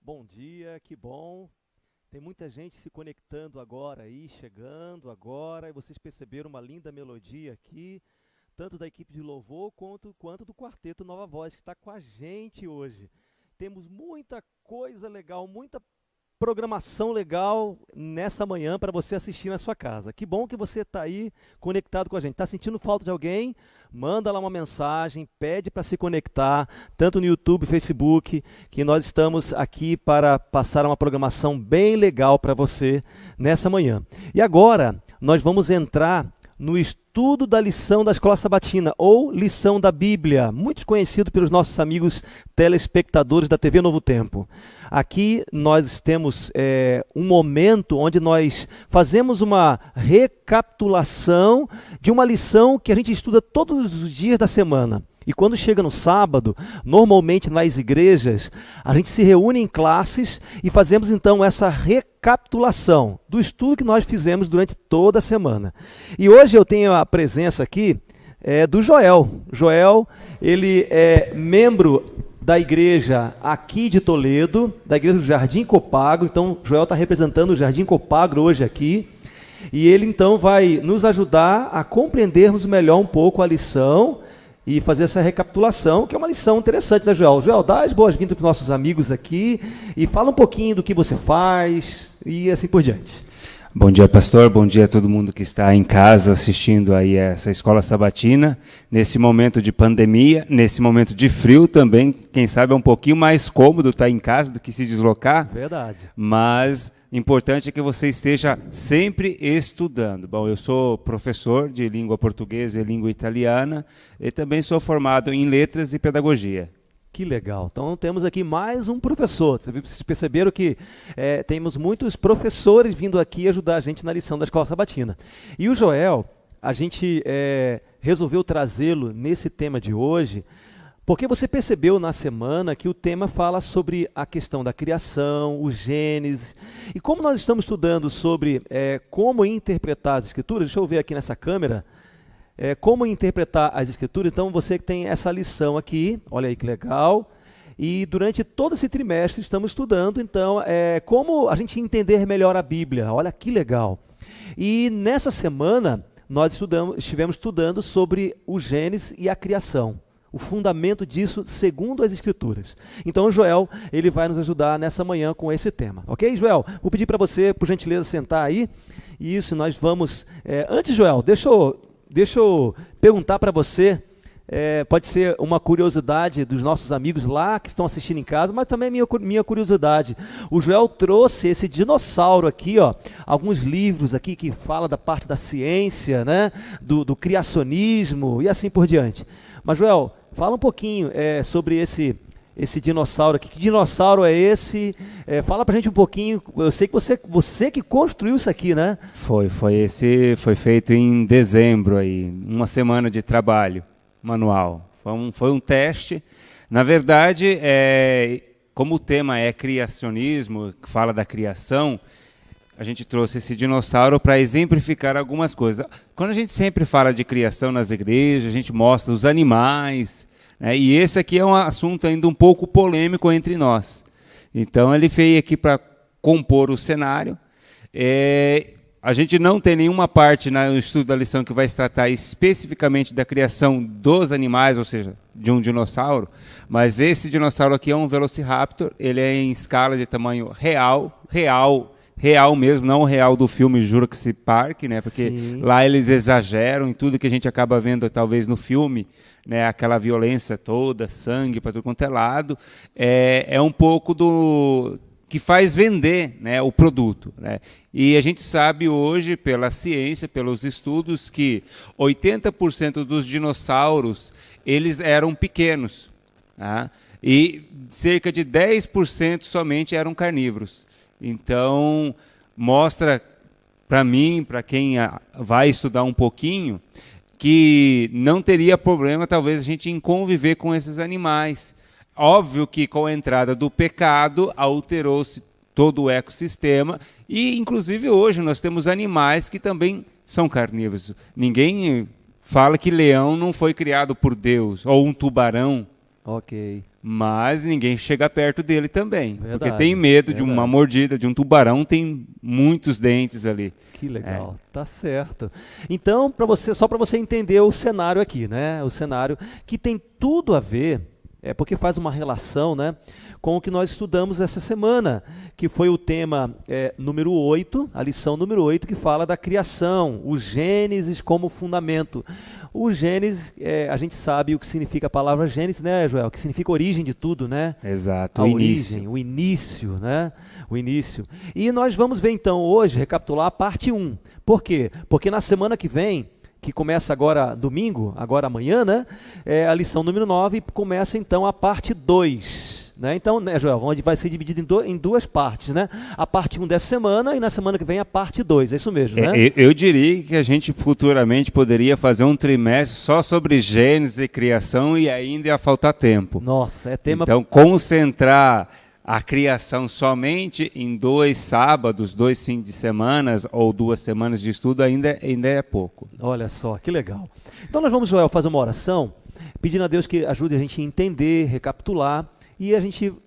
Bom dia, que bom. Tem muita gente se conectando agora aí, chegando agora, e vocês perceberam uma linda melodia aqui, tanto da equipe de louvor quanto do Quarteto Nova Voz, que está com a gente hoje. Temos muita coisa legal, muita programação legal nessa manhã para você assistir na sua casa. Que bom que você está aí conectado com a gente. Está sentindo falta de alguém? Manda lá uma mensagem, pede para se conectar, tanto no YouTube, Facebook, que nós estamos aqui para passar uma programação bem legal para você nessa manhã. E agora nós vamos entrar no estudo da lição da Escola Sabatina, ou lição da Bíblia, muito conhecido pelos nossos amigos telespectadores da TV Novo Tempo. Aqui nós temos um momento onde nós fazemos uma recapitulação de uma lição que a gente estuda todos os dias da semana. E quando chega no sábado, normalmente nas igrejas, a gente se reúne em classes e fazemos então essa recapitulação do estudo que nós fizemos durante toda a semana. E hoje eu tenho a presença aqui do Joel. Joel, ele é membro da igreja aqui de Toledo, da igreja do Jardim Copagro. Então, Joel está representando o Jardim Copagro hoje aqui. E ele então vai nos ajudar a compreendermos melhor um pouco a lição e fazer essa recapitulação, que é uma lição interessante, né, Joel? Joel, dá as boas-vindas para os nossos amigos aqui e fala um pouquinho do que você faz e assim por diante. Bom dia, pastor. Bom dia a todo mundo que está em casa assistindo aí essa Escola Sabatina, nesse momento de pandemia, nesse momento de frio também. Quem sabe é um pouquinho mais cômodo estar em casa do que se deslocar. Verdade. Mas importante é que você esteja sempre estudando. Bom, eu sou professor de língua portuguesa e língua italiana e também sou formado em letras e pedagogia. Que legal. Então temos aqui mais um professor. Vocês perceberam que temos muitos professores vindo aqui ajudar a gente na lição da Escola Sabatina. E o Joel, a gente resolveu trazê-lo nesse tema de hoje, porque você percebeu na semana que o tema fala sobre a questão da criação, o Gênesis. E como nós estamos estudando sobre como interpretar as Escrituras, deixa eu ver aqui nessa câmera, como interpretar as Escrituras. Então você que tem essa lição aqui, olha aí que legal. E durante todo esse trimestre estamos estudando, então, como a gente entender melhor a Bíblia. Olha que legal. E nessa semana nós estivemos estudando sobre o Gênesis e a criação. O fundamento disso segundo as Escrituras. Então o Joel, ele vai nos ajudar nessa manhã com esse tema. Ok, Joel? Vou pedir para você, por gentileza, sentar aí. Isso, nós vamos... Antes, Joel, deixa eu perguntar para você, pode ser uma curiosidade dos nossos amigos lá que estão assistindo em casa, mas também minha curiosidade. O Joel trouxe esse dinossauro aqui, ó, alguns livros aqui que falam da parte da ciência, né, do criacionismo e assim por diante. Mas, Joel, fala um pouquinho sobre esse dinossauro aqui. Que dinossauro é esse? Fala pra gente um pouquinho. Eu sei que você que construiu isso aqui, né? Foi feito em dezembro aí, uma semana de trabalho manual. Foi um teste. Na verdade, como o tema é criacionismo, que fala da criação, a gente trouxe esse dinossauro para exemplificar algumas coisas. Quando a gente sempre fala de criação nas igrejas, a gente mostra os animais, né? E esse aqui é um assunto ainda um pouco polêmico entre nós. Então ele veio aqui para compor o cenário. A gente não tem nenhuma parte no estudo da lição que vai se tratar especificamente da criação dos animais, ou seja, de um dinossauro, mas esse dinossauro aqui é um Velociraptor, ele é em escala de tamanho real mesmo, não o real do filme Jurassic Park, né? Porque sim, lá eles exageram em tudo que a gente acaba vendo talvez no filme, né? Aquela violência toda, sangue para tudo quanto é lado, é um pouco do que faz vender, né, o produto, né? E a gente sabe hoje, pela ciência, pelos estudos, que 80% dos dinossauros eles eram pequenos, tá? E cerca de 10% somente eram carnívoros. Então, mostra para mim, para quem vai estudar um pouquinho, que não teria problema, talvez, a gente em conviver com esses animais. Óbvio que com a entrada do pecado, alterou-se todo o ecossistema e, inclusive, hoje nós temos animais que também são carnívoros. Ninguém fala que leão não foi criado por Deus, ou um tubarão. Ok. mas ninguém chega perto dele também. Verdade, porque tem medo de verdade. uma mordida, de um tubarão, tem muitos dentes ali. Que legal, tá certo. Então, só para você entender o cenário aqui, né? O cenário que tem tudo a ver, porque faz uma relação, né, com o que nós estudamos essa semana, que foi o tema número 8, a lição número 8, que fala da criação, o Gênesis como fundamento. O Gênesis, a gente sabe o que significa a palavra Gênesis, né, Joel? Que significa origem de tudo, né? Exato, A o origem, início. o início, né? O início. E nós vamos ver então hoje, recapitular a parte 1. Por quê? Porque na semana que vem, que começa agora domingo, agora amanhã, né? A lição número 9, começa então a parte 2. Né? Então, né, Joel, onde vai ser dividido em duas partes, né? A parte 1 dessa semana e na semana que vem a parte 2, é isso mesmo, né? Eu diria que a gente futuramente poderia fazer um trimestre só sobre Gênesis e criação e ainda ia faltar tempo. Nossa, é tema... Então, concentrar a criação somente em 2 sábados, 2 fins de semana ou 2 semanas de estudo ainda é pouco. Olha só, que legal. Então nós vamos, Joel, fazer uma oração, pedindo a Deus que ajude a gente a entender, recapitular, e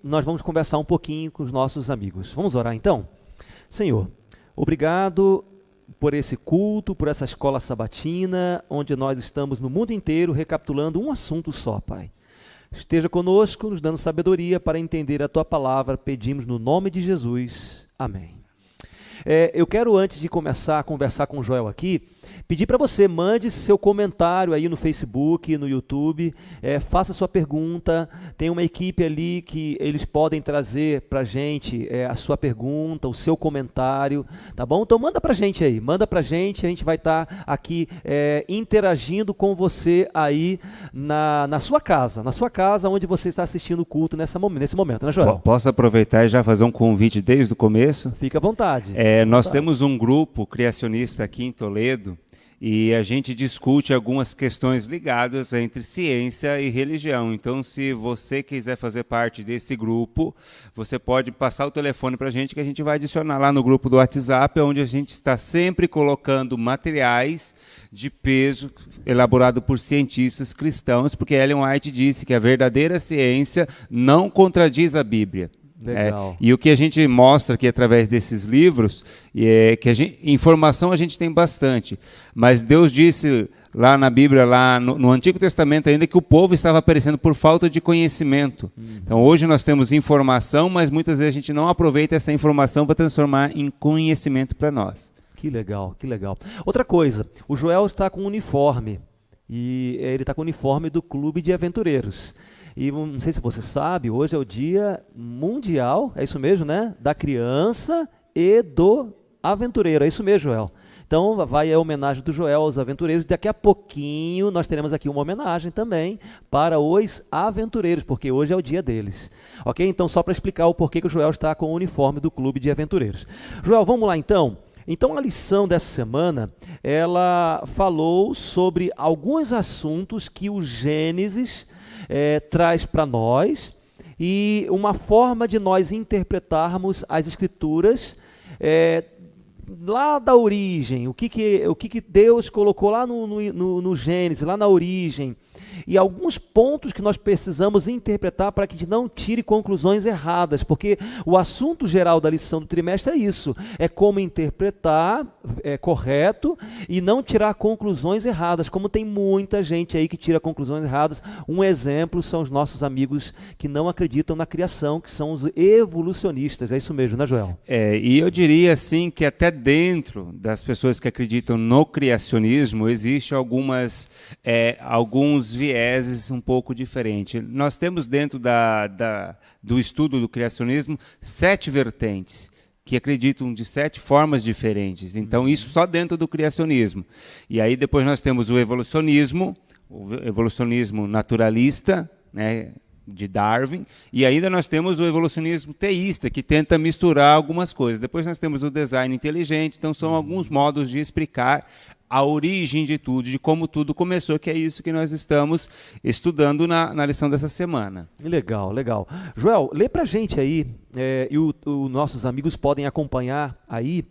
nós vamos conversar um pouquinho com os nossos amigos. Vamos orar então? Senhor, obrigado por esse culto, por essa escola sabatina, onde nós estamos no mundo inteiro recapitulando um assunto só, Pai. Esteja conosco, nos dando sabedoria para entender a Tua palavra, pedimos no nome de Jesus. Amém. Eu quero, antes de começar a conversar com o Joel aqui, pedir para você, mande seu comentário aí no Facebook, no YouTube, faça sua pergunta, tem uma equipe ali que eles podem trazer para a gente a sua pergunta, o seu comentário, tá bom? Então manda para a gente aí, a gente vai estar aqui interagindo com você aí na sua casa onde você está assistindo o culto nesse momento, né, Joel? Posso aproveitar e já fazer um convite desde o começo? Fica à vontade. Nós temos um grupo criacionista aqui em Toledo e a gente discute algumas questões ligadas entre ciência e religião. Então, se você quiser fazer parte desse grupo, você pode passar o telefone para a gente que a gente vai adicionar lá no grupo do WhatsApp, onde a gente está sempre colocando materiais de peso elaborado por cientistas cristãos, porque Ellen White disse que a verdadeira ciência não contradiz a Bíblia. Legal. E o que a gente mostra aqui através desses livros é que informação a gente tem bastante, mas Deus disse lá na Bíblia, lá no Antigo Testamento ainda, que o povo estava perecendo por falta de conhecimento. Então hoje nós temos informação, mas muitas vezes a gente não aproveita essa informação para transformar em conhecimento para nós. Que legal, que legal. Outra coisa, o Joel está com um uniforme, e ele está com o uniforme do Clube de Aventureiros. E não sei se você sabe, hoje é o Dia Mundial, é isso mesmo, né? Da criança e do aventureiro, é isso mesmo, Joel? Então vai a homenagem do Joel aos aventureiros. Daqui a pouquinho nós teremos aqui uma homenagem também para os aventureiros, porque hoje é o dia deles. Ok? Então só para explicar o porquê que o Joel está com o uniforme do Clube de Aventureiros. Joel, vamos lá então? Então a lição dessa semana, ela falou sobre alguns assuntos que o Gênesis traz para nós e uma forma de nós interpretarmos as Escrituras lá da origem, o que Deus colocou lá no Gênesis, lá na origem, e alguns pontos que nós precisamos interpretar para que a gente não tire conclusões erradas, porque o assunto geral da lição do trimestre é isso, é como interpretar correto e não tirar conclusões erradas, como tem muita gente aí que tira conclusões erradas. Um exemplo são os nossos amigos que não acreditam na criação, que são os evolucionistas, é isso mesmo, né, Joel? E eu diria assim que até dentro das pessoas que acreditam no criacionismo, existe alguns vieses um pouco diferentes. Nós temos dentro do estudo do criacionismo 7 vertentes, que acreditam de 7 formas diferentes. Então, isso só dentro do criacionismo. E aí depois nós temos o evolucionismo naturalista, né, de Darwin, e ainda nós temos o evolucionismo teísta, que tenta misturar algumas coisas. Depois nós temos o design inteligente, então são alguns modos de explicar a origem de tudo, de como tudo começou, que é isso que nós estamos estudando na lição dessa semana. Legal, legal. Joel, lê pra gente aí, e os nossos amigos podem acompanhar aí,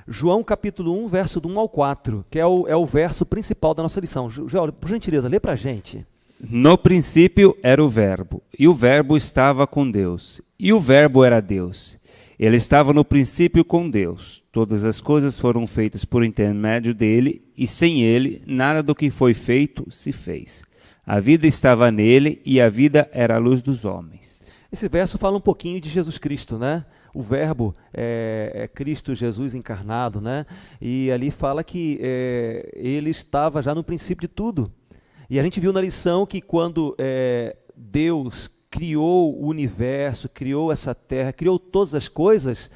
João capítulo 1, verso do 1 ao 4, que é o verso principal da nossa lição. Joel, por gentileza, lê pra gente. No princípio era o Verbo, e o Verbo estava com Deus, e o Verbo era Deus. Ele estava no princípio com Deus. Todas as coisas foram feitas por intermédio dele, e sem ele, nada do que foi feito se fez. A vida estava nele, e a vida era a luz dos homens. Esse verso fala um pouquinho de Jesus Cristo, né? O Verbo é Cristo Jesus encarnado, né? E ali fala que ele estava já no princípio de tudo. E a gente viu na lição que quando Deus criou o universo, criou essa terra, criou todas as coisas,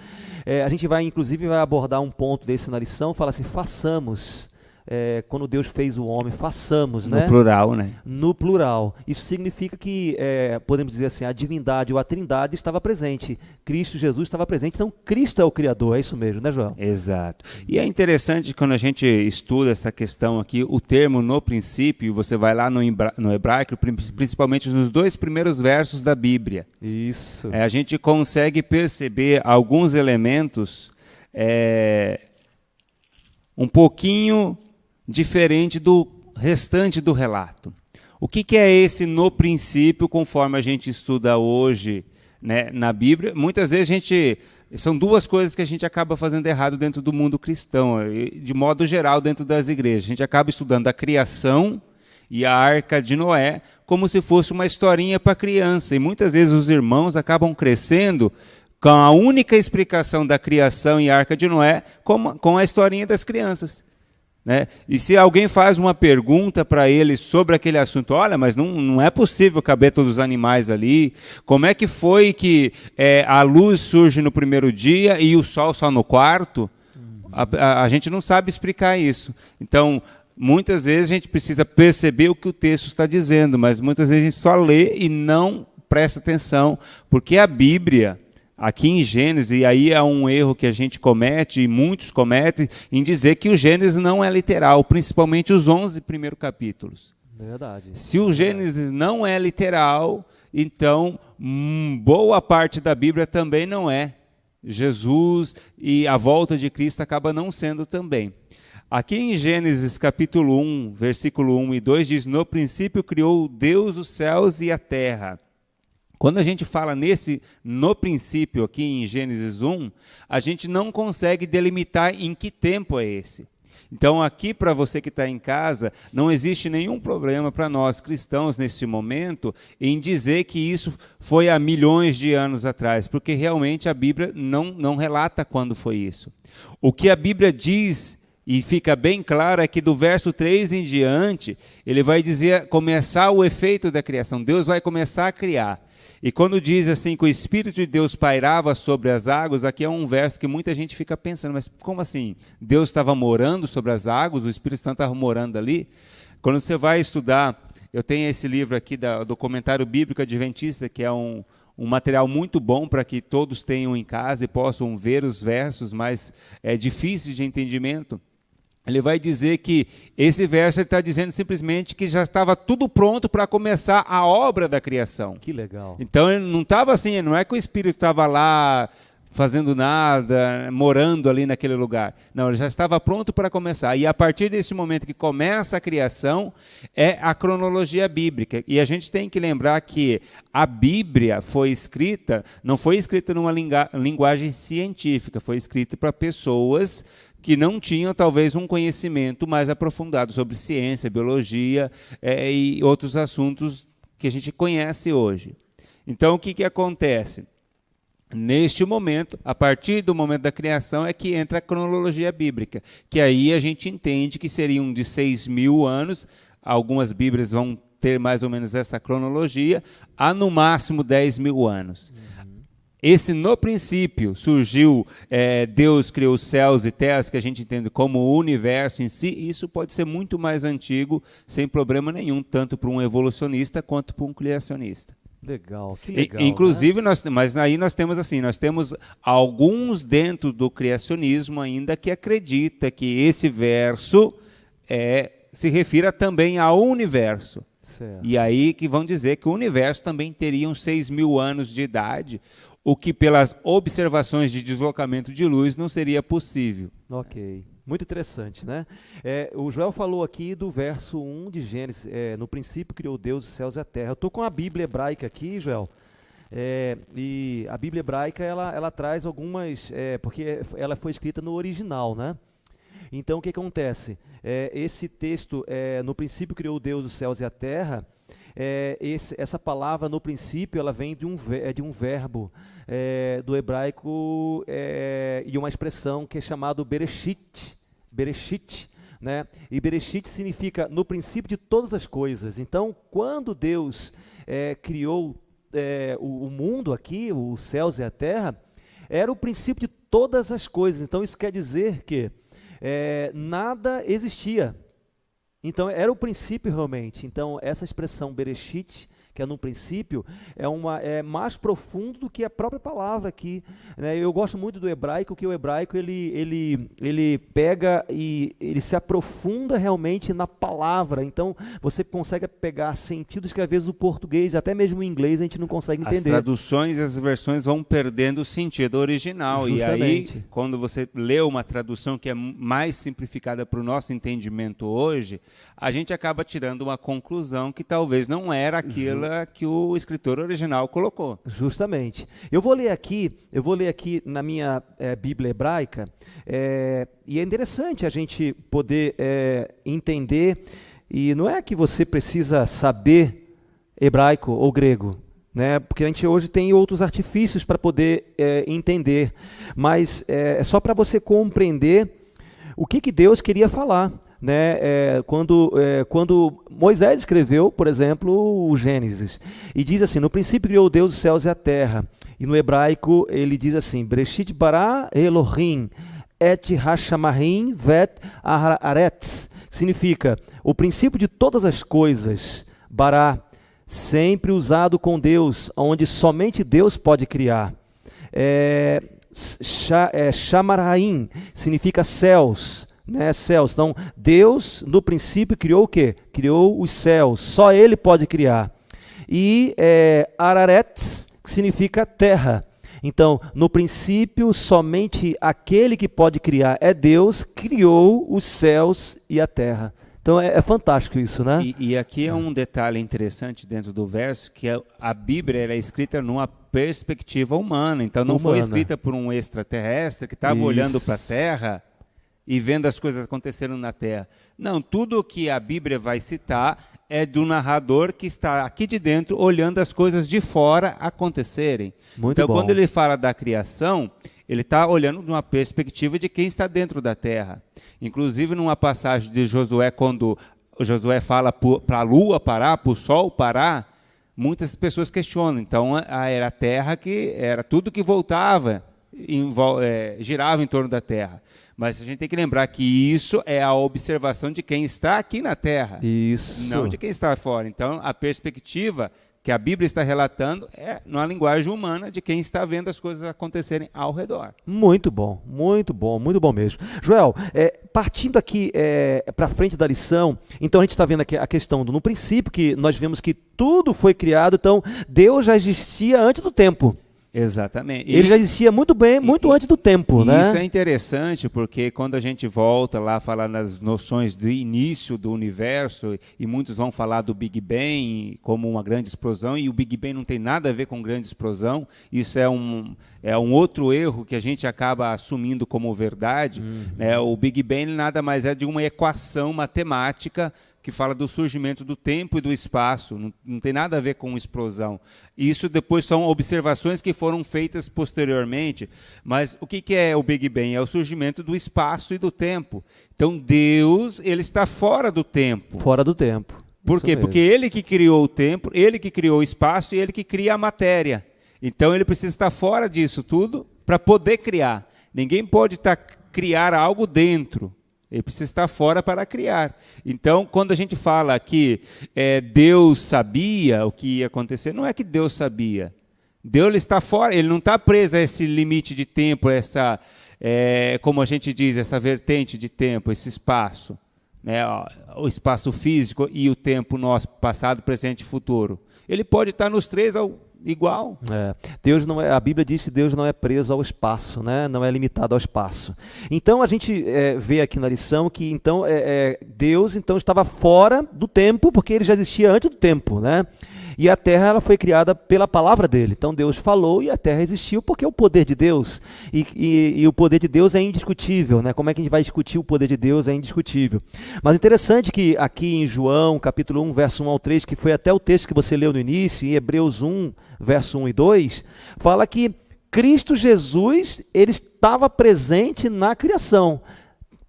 a gente vai, inclusive, vai abordar um ponto desse na lição, fala assim, façamos. Quando Deus fez o homem, façamos, né? No plural, né? No plural. Isso significa que, podemos dizer assim, a divindade ou a trindade estava presente. Cristo Jesus estava presente, então Cristo é o Criador, é isso mesmo, né, João? Exato. E é interessante quando a gente estuda essa questão aqui, o termo no princípio, você vai lá no hebraico, principalmente nos 2 primeiros versos da Bíblia. Isso. A gente consegue perceber alguns elementos um pouquinho diferente do restante do relato. O que é esse no princípio, conforme a gente estuda hoje, né, na Bíblia? Muitas vezes são 2 coisas que a gente acaba fazendo errado dentro do mundo cristão, de modo geral dentro das igrejas. A gente acaba estudando a criação e a arca de Noé como se fosse uma historinha para criança. E muitas vezes os irmãos acabam crescendo com a única explicação da criação e a arca de Noé com a historinha das crianças. Né? E se alguém faz uma pergunta para ele sobre aquele assunto, olha, mas não é possível caber todos os animais ali, como é que foi que a luz surge no primeiro dia e o sol só no quarto? A gente não sabe explicar isso. Então, muitas vezes a gente precisa perceber o que o texto está dizendo, mas muitas vezes a gente só lê e não presta atenção, porque a Bíblia... Aqui em Gênesis, e aí é um erro que a gente comete, e muitos cometem, em dizer que o Gênesis não é literal, principalmente os 11 primeiros capítulos. Verdade. Se o Gênesis não é literal, então boa parte da Bíblia também não é. Jesus e a volta de Cristo acaba não sendo também. Aqui em Gênesis capítulo 1, versículo 1 e 2, diz, no princípio criou Deus os céus e a terra. Quando a gente fala no princípio, aqui em Gênesis 1, a gente não consegue delimitar em que tempo é esse. Então, aqui, para você que está em casa, não existe nenhum problema para nós cristãos, nesse momento, em dizer que isso foi há milhões de anos atrás, porque realmente a Bíblia não relata quando foi isso. O que a Bíblia diz, e fica bem claro, é que do verso 3 em diante, ele vai dizer, começar o efeito da criação. Deus vai começar a criar. E quando diz assim que o Espírito de Deus pairava sobre as águas, aqui é um verso que muita gente fica pensando, mas como assim? Deus estava morando sobre as águas, o Espírito Santo estava morando ali? Quando você vai estudar, eu tenho esse livro aqui do Comentário Bíblico Adventista, que é um material muito bom para que todos tenham em casa e possam ver os versos mais difíceis de entendimento. Ele vai dizer que esse verso está dizendo simplesmente que já estava tudo pronto para começar a obra da criação. Que legal. Então ele não estava assim, não é que o Espírito estava lá fazendo nada, morando ali naquele lugar. Não, ele já estava pronto para começar. E a partir desse momento que começa a criação, é a cronologia bíblica. E a gente tem que lembrar que a Bíblia não foi escrita numa linguagem científica, foi escrita para pessoas que não tinham talvez um conhecimento mais aprofundado sobre ciência, biologia e outros assuntos que a gente conhece hoje. Então, o que acontece? Neste momento, a partir do momento da criação, é que entra a cronologia bíblica, que aí a gente entende que seriam de 6.000 anos, algumas Bíblias vão ter mais ou menos essa cronologia, a no máximo 10.000 anos. Esse no princípio surgiu, Deus criou os céus e terras, que a gente entende como o universo em si, isso pode ser muito mais antigo, sem problema nenhum, tanto para um evolucionista quanto para um criacionista. Legal, que legal. Inclusive, né? Mas aí nós temos alguns dentro do criacionismo ainda que acredita que esse verso se refira também ao universo. Certo. E aí que vão dizer que o universo também teria uns 6.000 anos de idade, o que pelas observações de deslocamento de luz não seria possível. Ok. Muito interessante, né? O Joel falou aqui do verso 1 de Gênesis, no princípio criou Deus os céus e a terra. Eu estou com a Bíblia hebraica aqui, Joel, e a Bíblia hebraica, ela traz algumas, porque ela foi escrita no original, né? Então, o que acontece? Esse texto, no princípio criou Deus os céus e a terra, essa palavra, no princípio, ela vem de um verbo do hebraico e uma expressão que é chamado Bereshit, né? E Bereshit significa no princípio de todas as coisas. Então, quando Deus criou o mundo aqui, os céus e a terra, era o princípio de todas as coisas. Então, isso quer dizer que nada existia. Então, era o princípio realmente. Então, essa expressão Bereshit, que é no princípio, é mais profundo do que a própria palavra aqui, né? Eu gosto muito do hebraico, que o hebraico ele pega e ele se aprofunda realmente na palavra. Então, você consegue pegar sentidos que às vezes o português, até mesmo o inglês, a gente não consegue entender. As traduções e as versões vão perdendo o sentido original. Justamente. E aí, quando você lê uma tradução que é mais simplificada para o nosso entendimento hoje, a gente acaba tirando uma conclusão que talvez não era aquilo que o escritor original colocou. Justamente. Eu vou ler aqui na minha Bíblia hebraica, e é interessante a gente poder entender, e não é que você precisa saber hebraico ou grego, né? Porque a gente hoje tem outros artifícios para poder entender, mas é só para você compreender o que Deus queria falar. Né, quando Moisés escreveu, por exemplo, o Gênesis, e diz assim, no princípio criou Deus os céus e a terra, e no hebraico ele diz assim, Bereshit bara Elohim et hashamarim vet haaretz, significa o princípio de todas as coisas, bara, sempre usado com Deus, onde somente Deus pode criar. Shamaraim significa céus, né, céus. Então, Deus, no princípio, criou o quê? Criou os céus. Só Ele pode criar. E Araretz, que significa terra. Então, no princípio, somente aquele que pode criar é Deus, criou os céus e a terra. Então, é fantástico isso, né? E aqui é um detalhe interessante dentro do verso, que a Bíblia ela é escrita numa perspectiva humana. Então, não foi escrita por um extraterrestre que estava olhando para a terra e vendo as coisas acontecendo na Terra. Não, tudo o que a Bíblia vai citar é do narrador que está aqui de dentro olhando as coisas de fora acontecerem. Então, quando ele fala da criação, ele está olhando de uma perspectiva de quem está dentro da Terra. Inclusive, numa passagem de Josué, quando Josué fala para a lua parar, para o sol parar, muitas pessoas questionam. Então, era a Terra que era tudo que voltava, girava em torno da Terra. Mas a gente tem que lembrar que isso é a observação de quem está aqui na Terra, não de quem está fora. Então, a perspectiva que a Bíblia está relatando é na linguagem humana de quem está vendo as coisas acontecerem ao redor. Muito bom mesmo. Joel, partindo aqui para frente da lição, então a gente está vendo aqui a questão no princípio, que nós vemos que tudo foi criado, então Deus já existia antes do tempo. Exatamente. Ele já existia muito antes do tempo, né? Isso é interessante porque quando a gente volta lá a falar nas noções do início do universo, e muitos vão falar do Big Bang como uma grande explosão, e o Big Bang não tem nada a ver com grande explosão, isso é um outro erro que a gente acaba assumindo como verdade. Né? O Big Bang nada mais é de uma equação matemática que fala do surgimento do tempo e do espaço, não tem nada a ver com explosão. Isso depois são observações que foram feitas posteriormente, mas o que é o Big Bang? É o surgimento do espaço e do tempo. Então Deus, ele está fora do tempo. Fora do tempo. Por quê? Porque Ele que criou o tempo, Ele que criou o espaço e Ele que cria a matéria. Então Ele precisa estar fora disso tudo para poder criar. Ninguém pode criar algo dentro. Ele precisa estar fora para criar. Então, quando a gente fala que Deus sabia o que ia acontecer, não é que Deus sabia. Deus está fora, ele não está preso a esse limite de tempo, como a gente diz, essa vertente de tempo, esse espaço. Né, o espaço físico e o tempo nosso, passado, presente e futuro. Ele pode estar nos três igual. Deus não é, a Bíblia diz que Deus não é preso ao espaço, né? Não é limitado ao espaço. Então a gente vê aqui na lição que então Deus então estava fora do tempo, porque ele já existia antes do tempo, né? E a terra ela foi criada pela palavra dele. Então Deus falou e a terra existiu porque é o poder de Deus. E o poder de Deus é indiscutível, né? Como é que a gente vai discutir o poder de Deus? É indiscutível. Mas interessante que aqui em João, capítulo 1, verso 1 ao 3, que foi até o texto que você leu no início, em Hebreus 1, verso 1 e 2, fala que Cristo Jesus, ele estava presente na criação.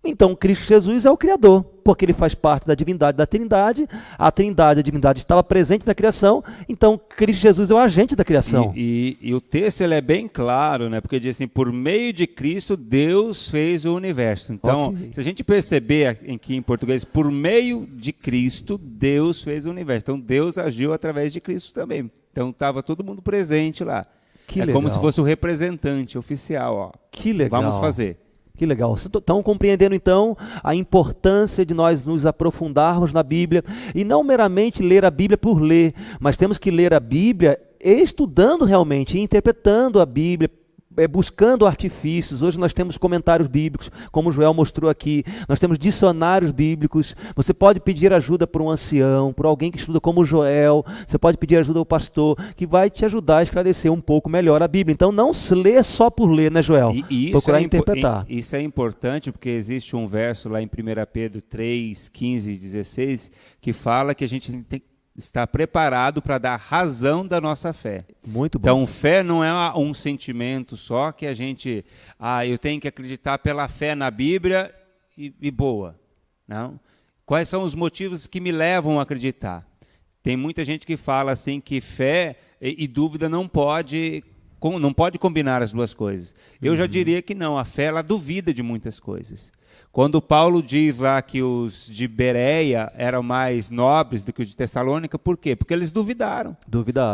Então, Cristo Jesus é o Criador, porque ele faz parte da divindade da Trindade, a Trindade, a divindade estava presente na criação, então Cristo Jesus é o agente da criação. E o texto ele é bem claro, né? Porque diz assim, por meio de Cristo, Deus fez o universo. Então, se a gente perceber aqui em português, por meio de Cristo, Deus fez o universo. Então, Deus agiu através de Cristo também. Então, estava todo mundo presente lá. Legal. Como se fosse o representante oficial. Ó. Que legal. Vamos fazer. Que legal. Vocês estão compreendendo, então, a importância de nós nos aprofundarmos na Bíblia e não meramente ler a Bíblia por ler, mas temos que ler a Bíblia estudando realmente, interpretando a Bíblia, buscando artifícios. Hoje nós temos comentários bíblicos, como o Joel mostrou aqui, nós temos dicionários bíblicos. Você pode pedir ajuda por um ancião, por alguém que estuda como o Joel, você pode pedir ajuda ao pastor, que vai te ajudar a esclarecer um pouco melhor a Bíblia. Então não se lê só por ler, né, Joel? Procurar interpretar. Isso é importante porque existe um verso lá em 1 Pedro 3, 15 e 16, que fala que a gente tem que estar preparado para dar razão da nossa fé. Muito bom. Então, fé não é um sentimento só que a gente... eu tenho que acreditar pela fé na Bíblia e boa. Não? Quais são os motivos que me levam a acreditar? Tem muita gente que fala assim que fé e dúvida não pode combinar as duas coisas. Eu já diria que não. A fé, ela duvida de muitas coisas. Quando Paulo diz lá que os de Bereia eram mais nobres do que os de Tessalônica, por quê? Porque eles duvidaram.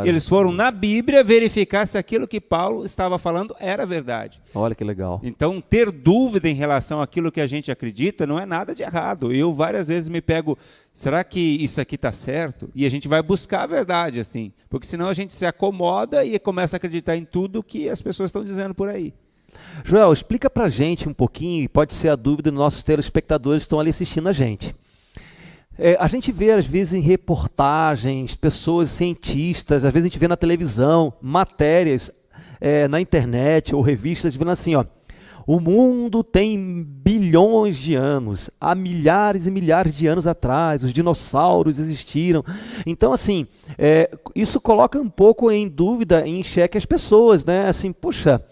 Eles foram na Bíblia verificar se aquilo que Paulo estava falando era verdade. Olha que legal. Então, ter dúvida em relação àquilo que a gente acredita não é nada de errado. Eu várias vezes me pego, será que isso aqui está certo? E a gente vai buscar a verdade, assim. Porque senão a gente se acomoda e começa a acreditar em tudo que as pessoas estão dizendo por aí. Joel, explica pra gente um pouquinho, e pode ser a dúvida dos nossos telespectadores que estão ali assistindo a gente. A gente vê, às vezes, em reportagens, pessoas, cientistas, às vezes a gente vê na televisão, matérias na internet ou revistas, dizendo assim, ó, o mundo tem bilhões de anos, há milhares e milhares de anos atrás, os dinossauros existiram. Então, assim, isso coloca um pouco em dúvida, em xeque as pessoas, né? Assim, puxa...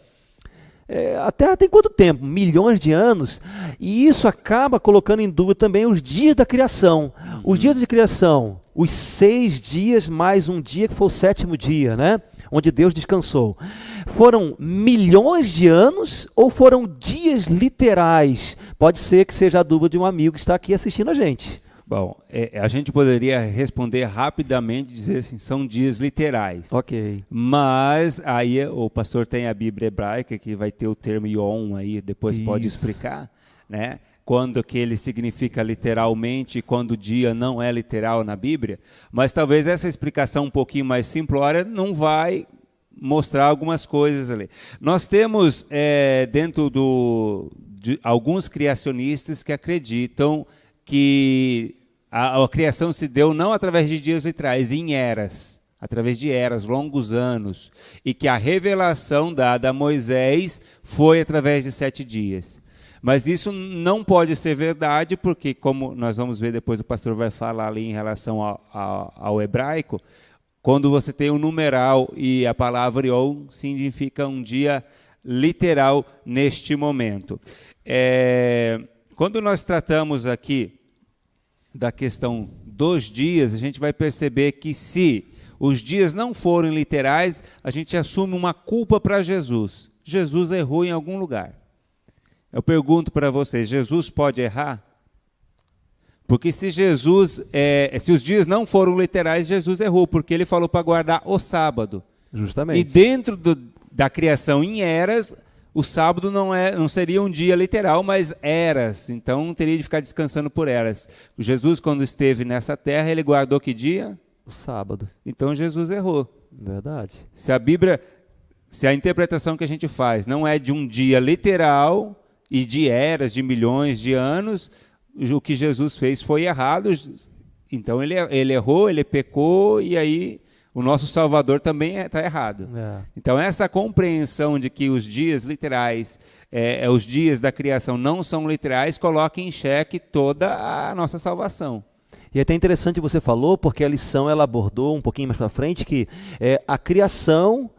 a Terra tem quanto tempo? Milhões de anos? E isso acaba colocando em dúvida também os dias da criação. Os dias de criação, os 6 dias mais um dia que foi o 7º dia, né? Onde Deus descansou. Foram milhões de anos ou foram dias literais? Pode ser que seja a dúvida de um amigo que está aqui assistindo a gente. Bom, a gente poderia responder rapidamente, dizer assim, são dias literais. Ok. Mas aí o pastor tem a Bíblia hebraica, que vai ter o termo yom aí, depois pode explicar, né? Quando que ele significa literalmente e quando o dia não é literal na Bíblia. Mas talvez essa explicação um pouquinho mais simplória não vai mostrar algumas coisas ali. Nós temos dentro de alguns criacionistas que acreditam que a criação se deu não através de dias literais, em eras, através de eras, longos anos, e que a revelação dada a Moisés foi através de 7 dias. Mas isso não pode ser verdade, porque, como nós vamos ver depois, o pastor vai falar ali em relação ao hebraico, quando você tem um numeral e a palavra yom significa um dia literal neste momento. Quando nós tratamos aqui da questão dos dias, a gente vai perceber que se os dias não forem literais, a gente assume uma culpa para Jesus. Jesus errou em algum lugar. Eu pergunto para vocês, Jesus pode errar? Porque se se os dias não foram literais, Jesus errou, porque ele falou para guardar o sábado. Justamente. E dentro da criação em eras, o sábado não seria um dia literal, mas eras. Então, teria de ficar descansando por eras. Jesus, quando esteve nessa terra, ele guardou que dia? O sábado. Então, Jesus errou. Verdade. Se a interpretação que a gente faz não é de um dia literal e de eras, de milhões de anos, o que Jesus fez foi errado. Então ele errou, ele pecou, e aí o nosso Salvador também está errado. Então essa compreensão de que os dias literais, os dias da criação não são literais, coloca em xeque toda a nossa salvação. E é até interessante você falou, porque a lição ela abordou um pouquinho mais para frente que a criação,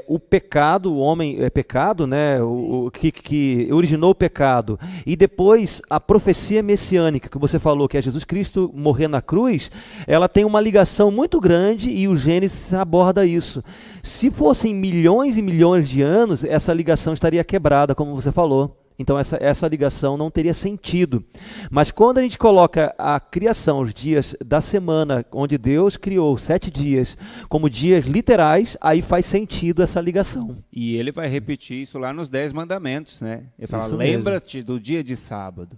o pecado, o homem é pecado, né? O que originou o pecado, e depois a profecia messiânica que você falou, que é Jesus Cristo morrer na cruz, ela tem uma ligação muito grande, e o Gênesis aborda isso. Se fossem milhões e milhões de anos, essa ligação estaria quebrada, como você falou. Então essa ligação não teria sentido. Mas quando a gente coloca a criação, os dias da semana, onde Deus criou 7 dias, como dias literais, aí faz sentido essa ligação. E ele vai repetir isso lá nos 10 mandamentos, né? Ele fala, lembra-te do dia de sábado.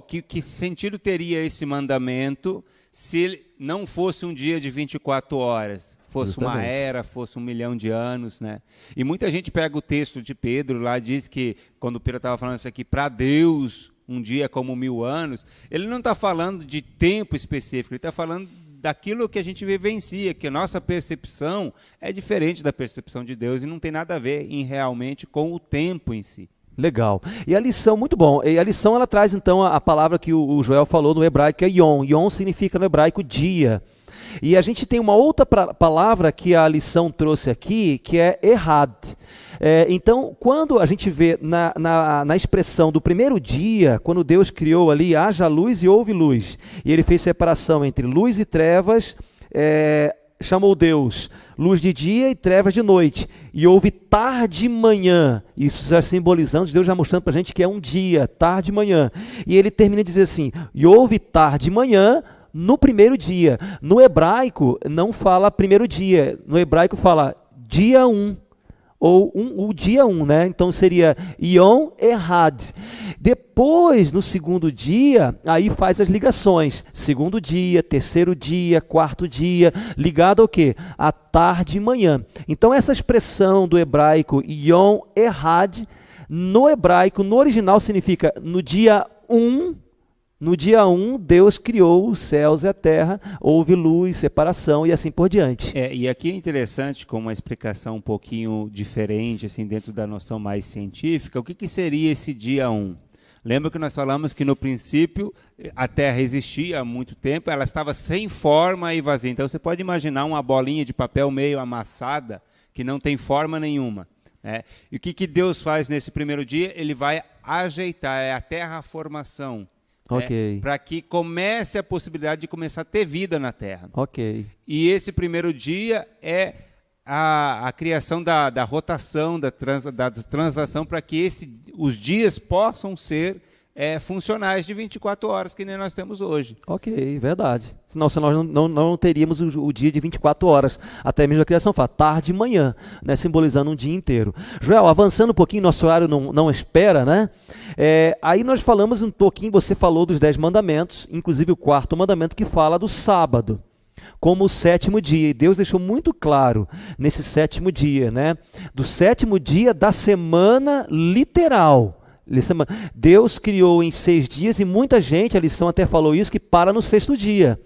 Que sentido teria esse mandamento se ele não fosse um dia de 24 horas? Fosse uma era, fosse 1 milhão de anos, né? E muita gente pega o texto de Pedro lá, diz que, quando Pedro estava falando isso aqui, para Deus um dia é como 1000 anos, ele não está falando de tempo específico, ele está falando daquilo que a gente vivencia, que a nossa percepção é diferente da percepção de Deus e não tem nada a ver realmente com o tempo em si. Legal. E a lição, muito bom. E a lição ela traz então a palavra que o Joel falou no hebraico, que é Yom. Yom significa no hebraico dia. E a gente tem uma outra palavra que a lição trouxe aqui, que é Errad. Então, quando a gente vê na expressão do primeiro dia, quando Deus criou ali, haja luz e houve luz, e ele fez separação entre luz e trevas, chamou Deus luz de dia e trevas de noite, e houve tarde e manhã, isso já simbolizando, Deus já mostrando para a gente que é um dia, tarde e manhã, e ele termina de dizer assim, e houve tarde e manhã, no primeiro dia. No hebraico não fala primeiro dia, no hebraico fala dia 1, ou o dia 1, né? Então seria Yom Errad. Depois, no segundo dia, aí faz as ligações. Segundo dia, terceiro dia, quarto dia, ligado ao quê? À tarde e manhã. Então essa expressão do hebraico Yom Errad, no hebraico, no original significa no dia 1. No dia 1, Deus criou os céus e a terra, houve luz, separação e assim por diante. E aqui é interessante, com uma explicação um pouquinho diferente, assim, dentro da noção mais científica, o que seria esse dia 1? Lembra que nós falamos que no princípio a terra existia há muito tempo, ela estava sem forma e vazia. Então você pode imaginar uma bolinha de papel meio amassada, que não tem forma nenhuma. E o que Deus faz nesse primeiro dia? Ele vai ajeitar, a terraformação. Okay. Para que comece a possibilidade de começar a ter vida na Terra. Okay. E esse primeiro dia é a criação da rotação, da translação, para que os dias possam ser funcionais de 24 horas, que nem nós temos hoje. Ok, verdade. Senão nós não teríamos o dia de 24 horas, até mesmo a criação fala tarde e manhã, né, simbolizando um dia inteiro. Joel, avançando um pouquinho, nosso horário não espera, né? Aí nós falamos um pouquinho, você falou dos 10 mandamentos, inclusive o 4º mandamento que fala do sábado, como o 7º dia, e Deus deixou muito claro nesse 7º dia, né? Do 7º dia da semana literal. Deus criou em 6 dias e muita gente, a lição até falou isso, que para no 6º dia.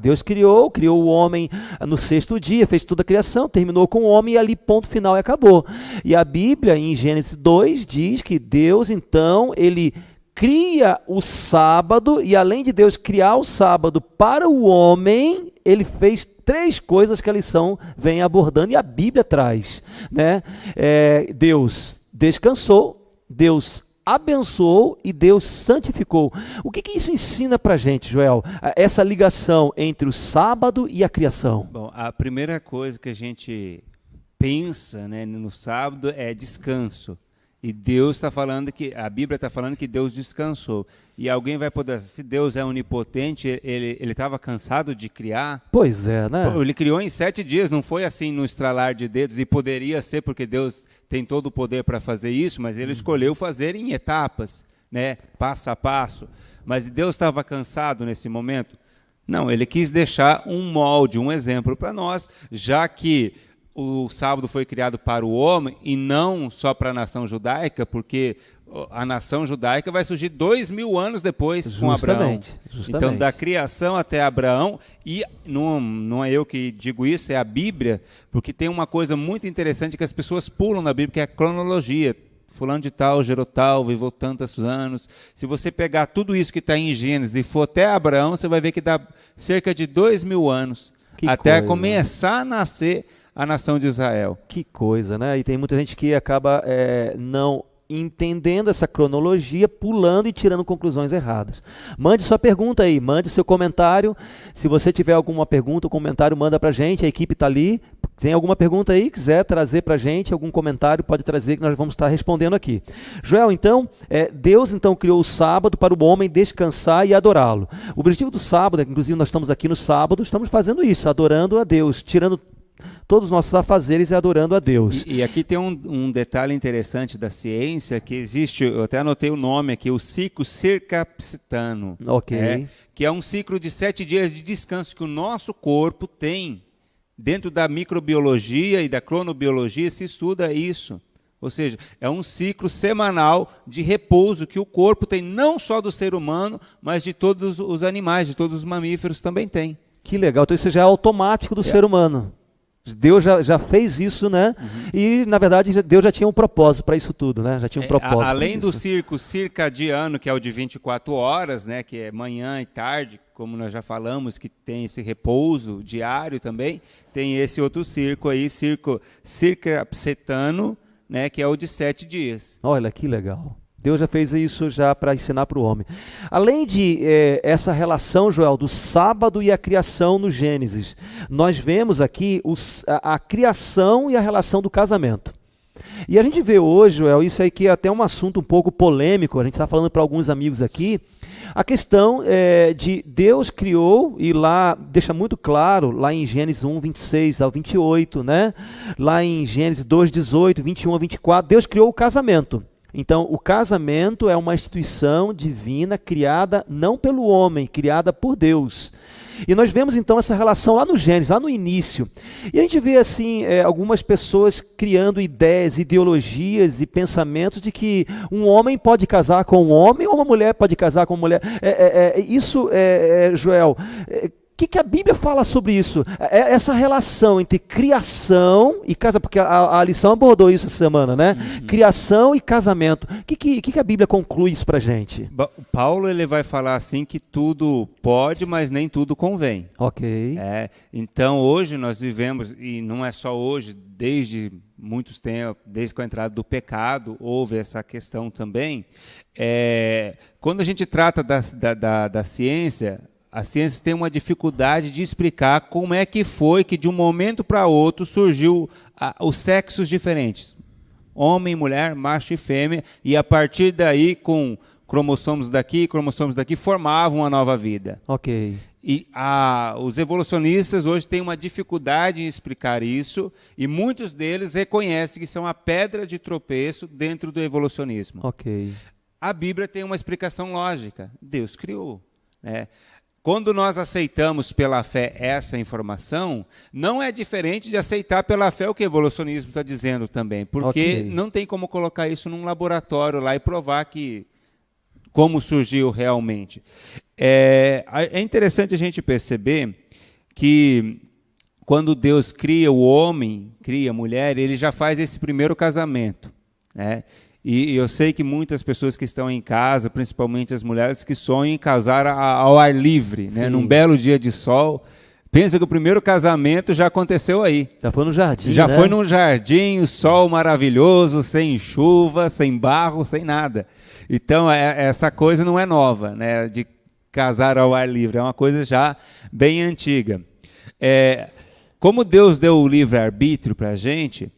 Deus criou o homem no 6º dia, fez toda a criação, terminou com o homem e ali ponto final e acabou. E a Bíblia em Gênesis 2 diz que Deus então, ele cria o sábado e além de Deus criar o sábado para o homem, ele fez 3 coisas que a lição vem abordando e a Bíblia traz, né? Deus descansou, Deus abençoou e Deus santificou. O que isso ensina para a gente, Joel? Essa ligação entre o sábado e a criação. Bom, a primeira coisa que a gente pensa, né, no sábado é descanso. E Deus está falando a Bíblia está falando que Deus descansou. E alguém vai poder, se Deus é onipotente, ele estava cansado de criar? Pois é, né? Ele criou em 7 dias, não foi assim no estralar de dedos, e poderia ser porque Deus tem todo o poder para fazer isso, mas ele escolheu fazer em etapas, né, passo a passo. Mas Deus estava cansado nesse momento? Não, ele quis deixar um molde, um exemplo para nós, já que o sábado foi criado para o homem e não só para a nação judaica, porque a nação judaica vai surgir 2000 anos depois com Abraão. Justamente. Então, da criação até Abraão, e não é eu que digo isso, é a Bíblia, porque tem uma coisa muito interessante que as pessoas pulam na Bíblia, que é a cronologia. Fulano de tal, gerou tal, viveu tantos anos. Se você pegar tudo isso que está em Gênesis e for até Abraão, você vai ver que dá cerca de 2000 anos até começar a nascer a nação de Israel. Que coisa, né? E tem muita gente que acaba não entendendo essa cronologia, pulando e tirando conclusões erradas. Mande sua pergunta aí, mande seu comentário. Se você tiver alguma pergunta ou comentário, manda pra gente, a equipe está ali. Tem alguma pergunta aí, quiser trazer pra gente, algum comentário, pode trazer que nós vamos estar respondendo aqui. Joel, então, Deus então criou o sábado para o homem descansar e adorá-lo. O objetivo do sábado, inclusive nós estamos aqui no sábado, estamos fazendo isso, adorando a Deus, tirando todos os nossos afazeres e adorando a Deus. E aqui tem um detalhe interessante da ciência, que existe, eu até anotei o nome aqui, o ciclo circapitano. Ok. Que é um ciclo de 7 dias de descanso que o nosso corpo tem. Dentro da microbiologia e da cronobiologia se estuda isso. Ou seja, é um ciclo semanal de repouso que o corpo tem, não só do ser humano, mas de todos os animais, de todos os mamíferos também tem. Que legal, então isso já é automático do ser humano. Deus já fez isso, né? E, na verdade, Deus já tinha um propósito para isso tudo, né? Já tinha um propósito. Além do ciclo circadiano, que é o de 24 horas, né? Que é manhã e tarde, como nós já falamos, que tem esse repouso diário também, tem esse outro ciclo aí, ciclo circapitano, né? Que é o de 7 dias. Olha, que legal. Deus já fez isso já para ensinar para o homem. Além de essa relação, Joel, do sábado e a criação no Gênesis, nós vemos aqui a criação e a relação do casamento. E a gente vê hoje, Joel, isso aí que é até um assunto um pouco polêmico, a gente está falando para alguns amigos aqui, a questão de Deus criou, e lá deixa muito claro, lá em Gênesis 1, 26 ao 28, né? Lá em Gênesis 2, 18, 21 a 24, Deus criou o casamento. Então, o casamento é uma instituição divina criada não pelo homem, criada por Deus. E nós vemos então essa relação lá no Gênesis, lá no início. E a gente vê assim algumas pessoas criando ideias, ideologias e pensamentos de que um homem pode casar com um homem ou uma mulher pode casar com uma mulher. Joel, o que a Bíblia fala sobre isso? Essa relação entre criação e casamento, porque a lição abordou isso essa semana, né? Criação e casamento. O que a Bíblia conclui isso pra gente? Paulo ele vai falar assim que tudo pode, mas nem tudo convém. Ok. Então hoje nós vivemos, e não é só hoje, desde muitos tempos, desde a entrada do pecado, houve essa questão também. Quando a gente trata da ciência, a ciência tem uma dificuldade de explicar como é que foi que de um momento para outro surgiu os sexos diferentes. Homem, mulher, macho e fêmea, e a partir daí, com cromossomos daqui, formavam uma nova vida. Ok. E os evolucionistas hoje têm uma dificuldade em explicar isso, e muitos deles reconhecem que isso é uma pedra de tropeço dentro do evolucionismo. Ok. A Bíblia tem uma explicação lógica. Deus criou, né? Quando nós aceitamos pela fé essa informação, não é diferente de aceitar pela fé o que o evolucionismo está dizendo também, porque não tem como colocar isso num laboratório lá e provar como surgiu realmente. É interessante a gente perceber que quando Deus cria o homem, cria a mulher, ele já faz esse primeiro casamento, né? E eu sei que muitas pessoas que estão em casa, principalmente as mulheres, que sonham em casar ao ar livre, né? Num belo dia de sol, pensa que o primeiro casamento já aconteceu aí. Já foi no jardim, Já foi num jardim, o sol maravilhoso, sem chuva, sem barro, sem nada. Então, essa coisa não é nova, né? De casar ao ar livre, é uma coisa já bem antiga. Como Deus deu o livre-arbítrio para a gente,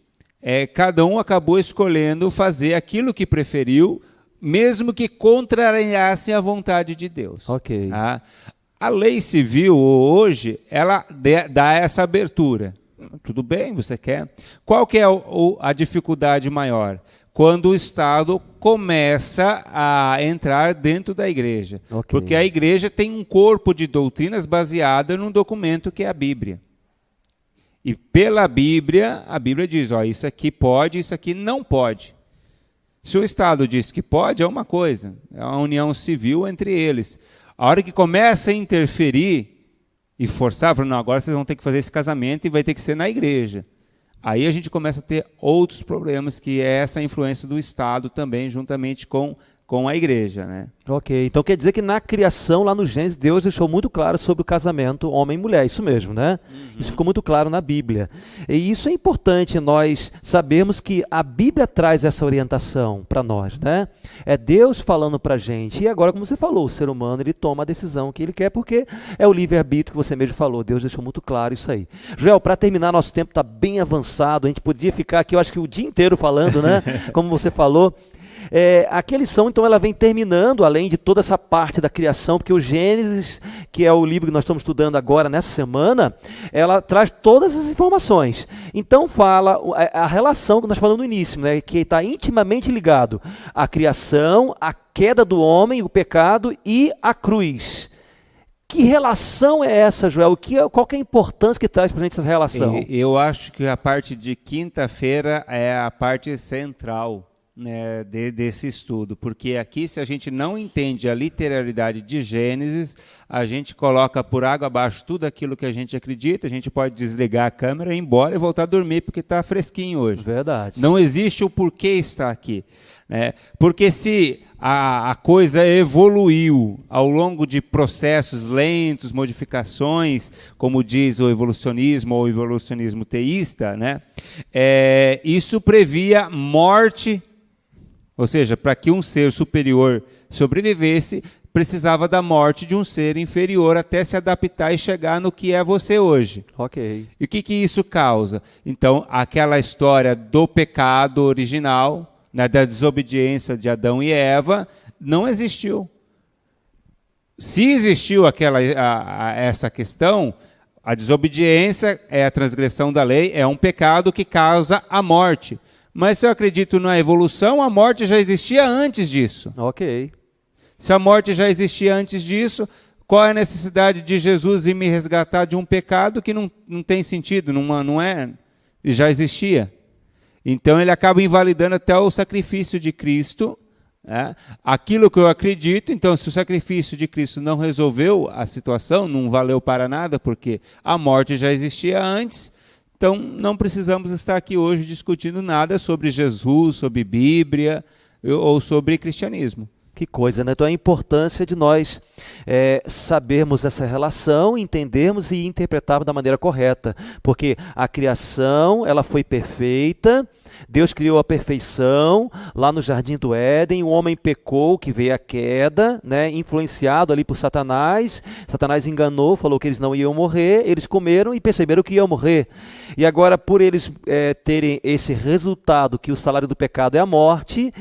cada um acabou escolhendo fazer aquilo que preferiu, mesmo que contrariasse a vontade de Deus. Ok. Tá? A lei civil, hoje, ela dá essa abertura. Tudo bem, você quer? Qual que é a dificuldade maior? quando o Estado começa a entrar dentro da igreja. Ok. Porque a igreja tem um corpo de doutrinas baseada num documento que é a Bíblia. E pela Bíblia, a Bíblia diz, ó, isso aqui pode, isso aqui não pode. Se o Estado diz que pode, é uma coisa, é uma união civil entre eles. A hora que começa a interferir e forçar, falando, não, agora vocês vão ter que fazer esse casamento e vai ter que ser na igreja. Aí a gente começa a ter outros problemas, que é essa influência do Estado também, juntamente com a igreja, né? Ok, então quer dizer que na criação, lá no Gênesis, Deus deixou muito claro sobre o casamento homem e mulher, isso mesmo, né? Isso ficou muito claro na Bíblia. E isso é importante nós sabermos que a Bíblia traz essa orientação para nós, né? É Deus falando para a gente. E agora, como você falou, o ser humano, ele toma a decisão que ele quer, porque é o livre-arbítrio que você mesmo falou. Deus deixou muito claro isso aí. Joel, para terminar, nosso tempo está bem avançado, a gente podia ficar aqui, eu acho que o dia inteiro falando, né? Como você falou. Aqui a lição, então, ela vem terminando, além de toda essa parte da criação, porque o Gênesis, que é o livro que nós estamos estudando agora, nessa semana, ela traz todas as informações. Então, fala a relação que nós falamos no início, né, que está intimamente ligado à criação, à queda do homem, o pecado e à cruz. Que relação é essa, Joel? Qual que é a importância que traz para a gente essa relação? Eu acho que a parte de quinta-feira é a parte central, né, desse estudo, porque aqui, se a gente não entende a literalidade de Gênesis, a gente coloca por água abaixo tudo aquilo que a gente acredita, a gente pode desligar a câmera, ir embora e voltar a dormir, porque está fresquinho hoje. Verdade. Não existe o porquê estar aqui, né? Porque se a coisa evoluiu ao longo de processos lentos, modificações, como diz o evolucionismo ou o evolucionismo teísta, né? Isso previa morte. Ou seja, para que um ser superior sobrevivesse, precisava da morte de um ser inferior até se adaptar e chegar no que é você hoje. Ok. E o que isso causa? Então, aquela história do pecado original, né, da desobediência de Adão e Eva, não existiu. Se existiu essa questão, a desobediência é a transgressão da lei, é um pecado que causa a morte. Mas se eu acredito na evolução, a morte já existia antes disso. Ok. Se a morte já existia antes disso, qual é a necessidade de Jesus ir me resgatar de um pecado que não tem sentido, não é, já existia? Então ele acaba invalidando até o sacrifício de Cristo, né? Aquilo que eu acredito. Então, se o sacrifício de Cristo não resolveu a situação, não valeu para nada, porque a morte já existia antes. Então, não precisamos estar aqui hoje discutindo nada sobre Jesus, sobre Bíblia ou sobre cristianismo. Que coisa, né? Então, a importância de nós sabermos essa relação, entendermos e interpretarmos da maneira correta. Porque a criação, ela foi perfeita, Deus criou a perfeição lá no Jardim do Éden, o homem pecou, que veio a queda, né, influenciado ali por Satanás. Satanás enganou, falou que eles não iam morrer, eles comeram e perceberam que iam morrer. E agora, por eles terem esse resultado, que o salário do pecado é a morte,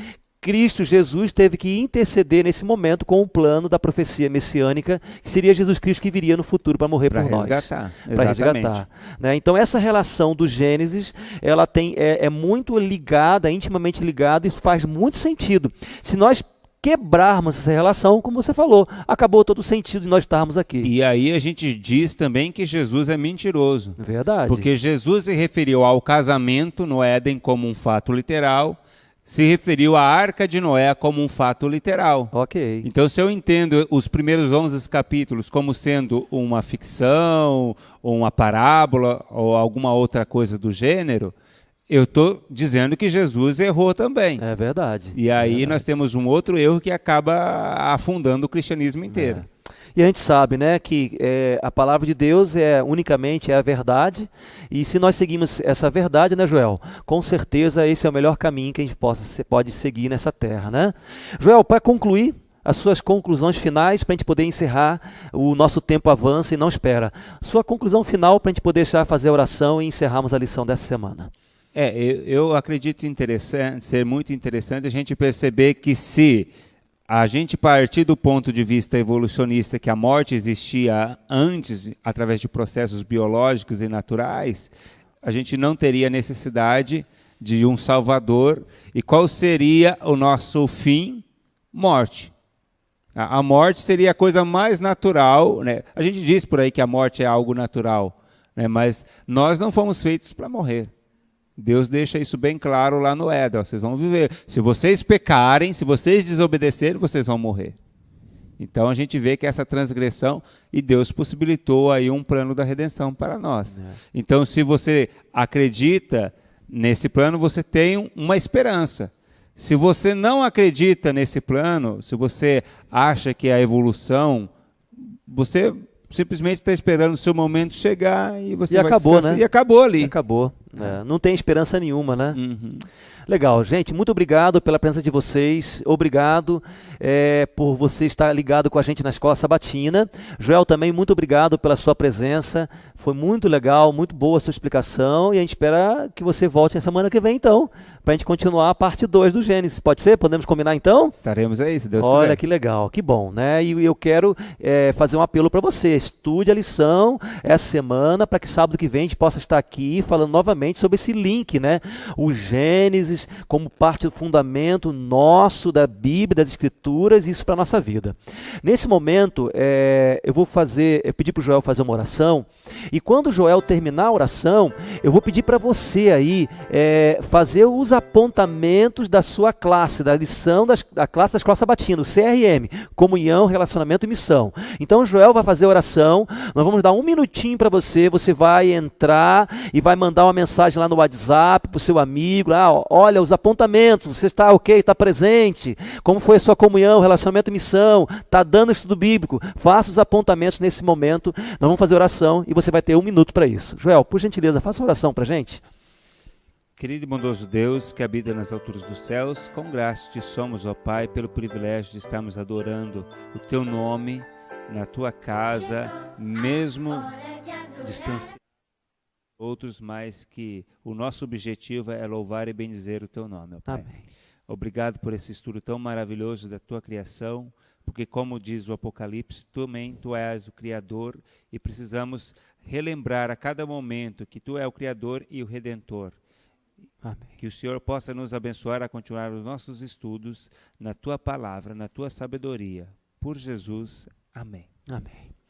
Cristo Jesus teve que interceder nesse momento com o plano da profecia messiânica, que seria Jesus Cristo que viria no futuro para morrer por nós. Para resgatar. Né? Então essa relação do Gênesis, ela é muito ligada, intimamente ligada, e faz muito sentido. Se nós quebrarmos essa relação, como você falou, acabou todo o sentido de nós estarmos aqui. E aí a gente diz também que Jesus é mentiroso. Verdade. Porque Jesus se referiu ao casamento no Éden como um fato literal, se referiu à Arca de Noé como um fato literal. Ok. Então, se eu entendo os primeiros 11 capítulos como sendo uma ficção, ou uma parábola, ou alguma outra coisa do gênero, eu estou dizendo que Jesus errou também. É verdade. E aí nós temos um outro erro que acaba afundando o cristianismo inteiro. E a gente sabe, né, que a palavra de Deus unicamente é a verdade, e se nós seguimos essa verdade, né, Joel, com certeza esse é o melhor caminho que a gente pode seguir nessa terra, né? Joel, para concluir, as suas conclusões finais, para a gente poder encerrar, o nosso tempo avança e não espera. Sua conclusão final para a gente poder já fazer a oração e encerrarmos a lição dessa semana. Eu acredito ser muito interessante a gente perceber que se a gente partir do ponto de vista evolucionista que a morte existia antes, através de processos biológicos e naturais, a gente não teria necessidade de um Salvador. E qual seria o nosso fim? Morte. A morte seria a coisa mais natural, né? A gente diz por aí que a morte é algo natural, né? Mas nós não fomos feitos para morrer. Deus deixa isso bem claro lá no Éden. Vocês vão viver. Se vocês pecarem, se vocês desobedecerem, vocês vão morrer. Então a gente vê que essa transgressão, e Deus possibilitou aí um plano da redenção para nós. Então, se você acredita nesse plano, você tem uma esperança. Se você não acredita nesse plano, se você acha que é a evolução, você simplesmente está esperando o seu momento chegar e você vai acabou, descansar. né? E acabou ali. Acabou. Não tem esperança nenhuma, né? Uhum. Legal, gente, muito obrigado pela presença de vocês, obrigado por você estar ligado com a gente na Escola Sabatina. Joel, também muito obrigado pela sua presença, foi muito legal, muito boa a sua explicação, e a gente espera que você volte na semana que vem, então, para a gente continuar a parte 2 do Gênesis. Pode ser? Podemos combinar, então? Estaremos aí, se Deus quiser. Olha, que legal, que bom, né? E eu quero fazer um apelo para você, estude a lição essa semana, para que sábado que vem a gente possa estar aqui falando novamente sobre esse link, né? O Gênesis como parte do fundamento nosso da Bíblia, das Escrituras, isso para a nossa vida. Nesse momento, eu pedir para o Joel fazer uma oração, e quando o Joel terminar a oração, eu vou pedir para você aí fazer os apontamentos da sua classe, da lição da classe da Escola Sabatina, o CRM, Comunhão, Relacionamento e Missão. Então o Joel vai fazer a oração, nós vamos dar um minutinho para você, você vai entrar e vai mandar uma mensagem lá no WhatsApp para o seu amigo, olha os apontamentos, você está ok, está presente, como foi a sua comunhão, relacionamento e missão, está dando estudo bíblico, faça os apontamentos nesse momento, nós vamos fazer oração e você vai ter 1 minuto para isso. Joel, por gentileza, faça uma oração para a gente. Querido e bondoso Deus, que habita nas alturas dos céus, com graça te somos, ó Pai, pelo privilégio de estarmos adorando o Teu nome na Tua casa, mesmo distanciado de outros, mas que o nosso objetivo é louvar e bendizer o Teu nome, ó Pai. Amém. Obrigado por esse estudo tão maravilhoso da Tua criação, porque como diz o Apocalipse, também Tu és o Criador e precisamos relembrar a cada momento que Tu és o Criador e o Redentor. Amém. Que o Senhor possa nos abençoar a continuar os nossos estudos na Tua palavra, na Tua sabedoria. Por Jesus, amém. Amém.